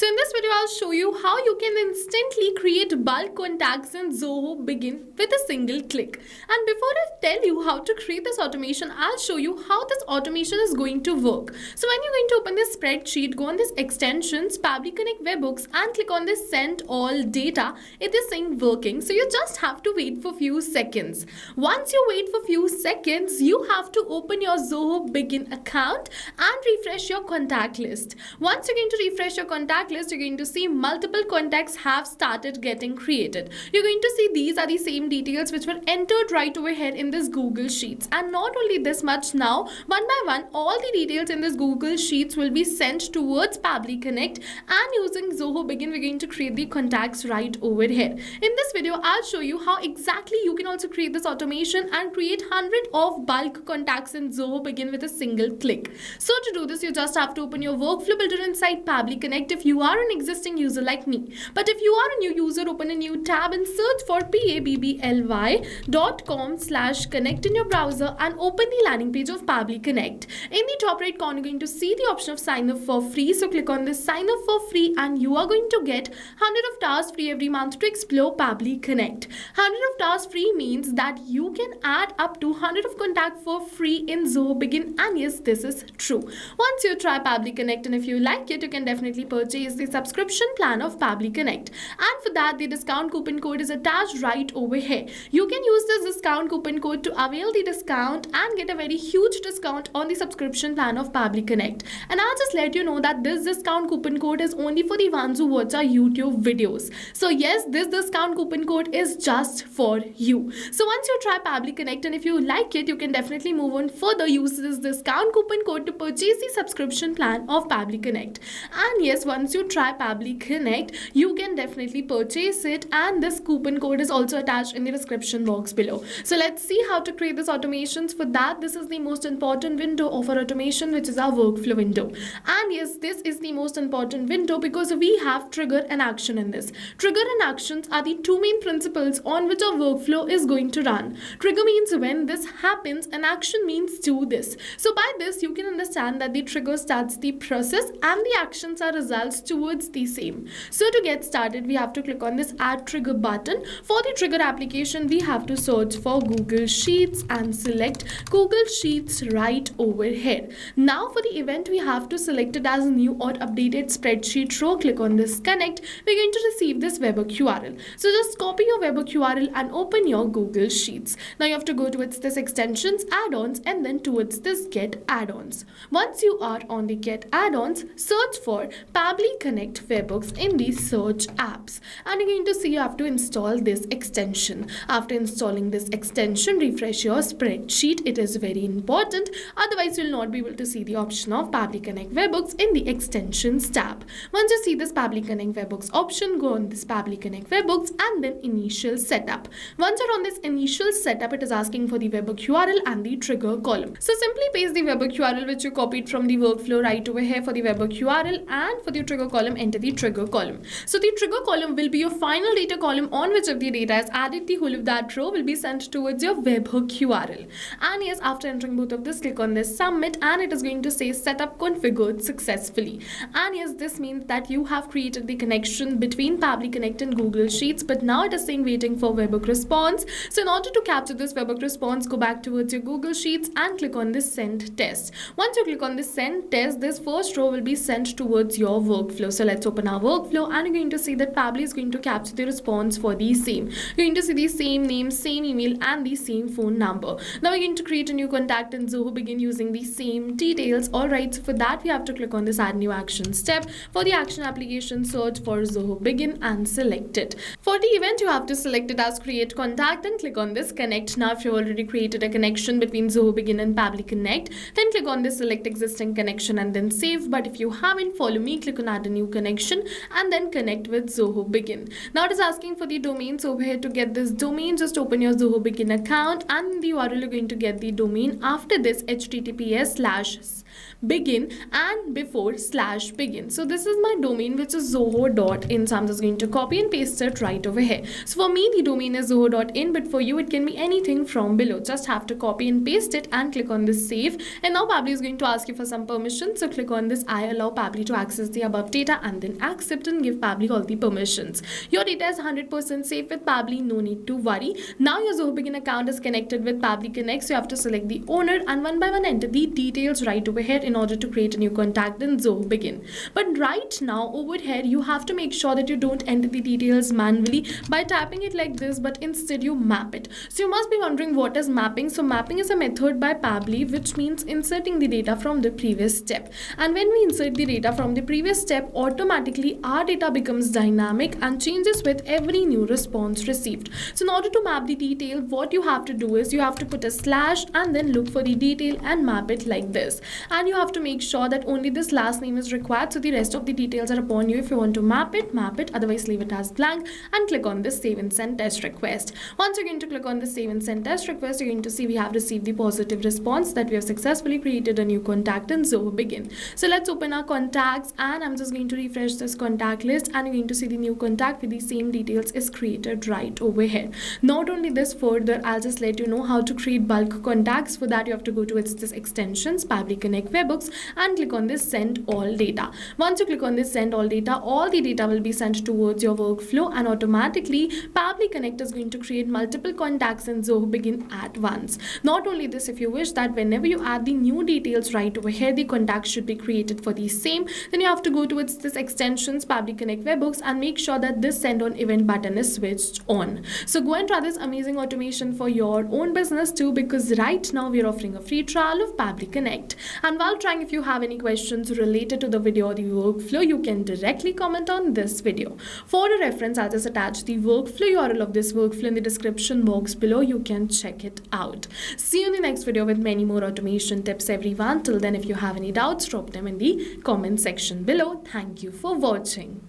So in this video, I'll show you how you can instantly create bulk contacts in Zoho Bigin with a single click. And before I tell you how to create this automation, I'll show you how this automation is going to work. So when you're going to open this spreadsheet, go on this extensions, Pabbly Connect Webhooks, and click on this send all data. It is saying working. So you just have to wait for few seconds. Once you wait for few seconds, you have to open your Zoho Bigin account and refresh your contact list. Once you're going to refresh your contact list, you're going to see multiple contacts have started getting created. You're going to see these are the same details which were entered right over here in this Google Sheets. And not only this much, now one by one all the details in this Google Sheets will be sent towards Pabbly Connect, and using Zoho Bigin we're going to create the contacts right over here. In this video I'll show you how exactly you can also create this automation and create 100 of bulk contacts in Zoho Bigin with a single click. So to do this, you just have to open your workflow builder inside Pabbly Connect if you are an existing user like me. But if you are a new user, open a new tab and search for pabbly.com/connect in your browser and open the landing page of Pabbly Connect. In the top right corner, you're going to see the option of sign up for free. So click on this sign up for free and you are going to get 100 of tasks free every month to explore Pabbly Connect. 100 of tasks free means that you can add up to 100 of contact for free in Zoho Bigin, and yes, this is true. Once you try Pabbly Connect and if you like it, you can definitely purchase the subscription plan of Pabbly Connect, and for that the discount coupon code is attached right over here. You can use this discount coupon code to avail the discount and get a very huge discount on the subscription plan of Pabbly Connect. And I'll just let you know that this discount coupon code is only for the ones who watch our YouTube videos. So yes, this discount coupon code is just for you. So once you try Pabbly Connect and if you like it, you can definitely move on further, use this discount coupon code to purchase the subscription plan of Pabbly Connect. And yes, once you try Pabbly Connect, you can definitely purchase it, and this coupon code is also attached in the description box below. So let's see how to create this automations. For that, this is the most important window of our automation, which is our workflow window. And yes, this is the most important window because we have trigger and action in this. Trigger and actions are the two main principles on which our workflow is going to run. Trigger means when this happens, and action means do this. So by this you can understand that the trigger starts the process and the actions are results towards the same. So to get started, we have to click on this add trigger button. For the trigger application, we have to search for Google Sheets and select Google Sheets right over here. Now for the event, we have to select it as new or updated spreadsheet row. Click on this connect. We're going to receive this webhook URL. So just copy your webhook URL and open your Google Sheets. Now you have to go towards this extensions, add-ons, and then towards this get add-ons. Once you are on the get add-ons, search for Pabbly Connect Webhooks in the search apps, and you're going to see you have to install this extension. After installing this extension, refresh your spreadsheet. It is very important, otherwise you'll not be able to see the option of Pabbly Connect Webhooks in the extensions tab. Once you see this Pabbly Connect Webhooks option, go on this Pabbly Connect Webhooks and then initial setup. Once you're on this initial setup, it is asking for the webhook URL and the trigger column. So simply paste the webhook URL which you copied from the workflow right over here for the webhook URL, and for the trigger column, enter the trigger column. So the trigger column will be your final data column on which if the data is added, the whole of that row will be sent towards your webhook URL. And yes, after entering both of this, click on this submit and it is going to say setup configured successfully. And yes, this means that you have created the connection between Pabbly Connect and Google Sheets, but now it is saying waiting for webhook response. So in order to capture this webhook response, go back towards your Google Sheets and click on this send test. Once you click on this send test, this first row will be sent towards your workflow. So let's open our workflow and you're going to see that Pabbly is going to capture the response for the same. You're going to see the same name, same email, and the same phone number. Now we're going to create a new contact in Zoho Bigin using the same details. Alright, so for that we have to click on this add new action step. For the action application, search for Zoho Bigin and select it. For the event, you have to select it as create contact and click on this connect. Now if you already created a connection between Zoho Bigin and Pabbly Connect, then click on this select existing connection and then save. But if you haven't, follow me, click on add a new connection and then connect with Zoho Bigin. Now it is asking for the domain. So over here to get this domain, just open your Zoho Bigin account and in the URL you're going to get the domain. After this, https/ Bigin and before/Bigin. So this is my domain, which is zoho.in. So I'm just going to copy and paste it right over here. So for me, the domain is zoho.in, but for you, it can be anything from below. Just have to copy and paste it and click on this save. And now Pabbly is going to ask you for some permission. So click on this I allow Pabbly to access the above data, and then accept and give Pabbly all the permissions. Your data is 100% safe with Pabbly, no need to worry. Now your Zoho Bigin account is connected with Pabbly Connect, so you have to select the owner and one by one enter the details right over here in order to create a new contact in Zoho Bigin. But right now over here, you have to make sure that you don't enter the details manually by tapping it like this, but instead you map it. So you must be wondering what is mapping. So mapping is a method by Pabbly which means inserting the data from the previous step. And when we insert the data from the previous step, automatically our data becomes dynamic and changes with every new response received. So in order to map the detail, what you have to do is you have to put a slash and then look for the detail and map it like this. And you have to make sure that only this last name is required, so the rest of the details are upon you. If you want to map it, otherwise leave it as blank and click on this save and send test request. Once you're going to click on the save and send test request, you're going to see we have received the positive response that we have successfully created a new contact in Zoho Bigin. So let's open our contacts, and I'm just going to refresh this contact list, and you're going to see the new contact with the same details is created right over here. Not only this, further I'll just let you know how to create bulk contacts. For that you have to go to this extensions, Pabbly Connect Webhooks, and click on this send all data. Once you click on this send all data, all the data will be sent towards your workflow, and automatically Pabbly Connect is going to create multiple contacts in Zoho Bigin at once. Not only this, if you wish that whenever you add the new details right over here, the contacts should be created for the same, then you have to go to this extensions, Pabbly Connect Webhooks, and make sure that this send on event button is switched on. So go and try this amazing automation for your own business too, because right now we are offering a free trial of Pabbly Connect. And while trying, if you have any questions related to the video or the workflow, you can directly comment on this video. For a reference, I'll just attach the workflow URL of this workflow in the description box below. You can check it out. See you in the next video with many more automation tips, everyone. Till then, if you have any doubts, drop them in the comment section below. Thank you for watching.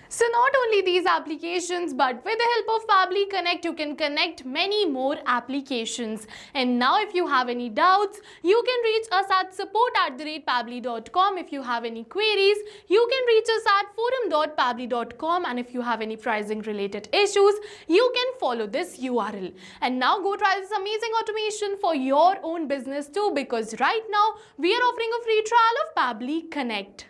So not only these applications, but with the help of Pabbly Connect, you can connect many more applications. And now if you have any doubts, you can reach us at support@pabbly.com. If you have any queries, you can reach us at forum.pabbly.com. And if you have any pricing related issues, you can follow this URL. And now go try this amazing automation for your own business too, because right now we are offering a free trial of Pabbly Connect.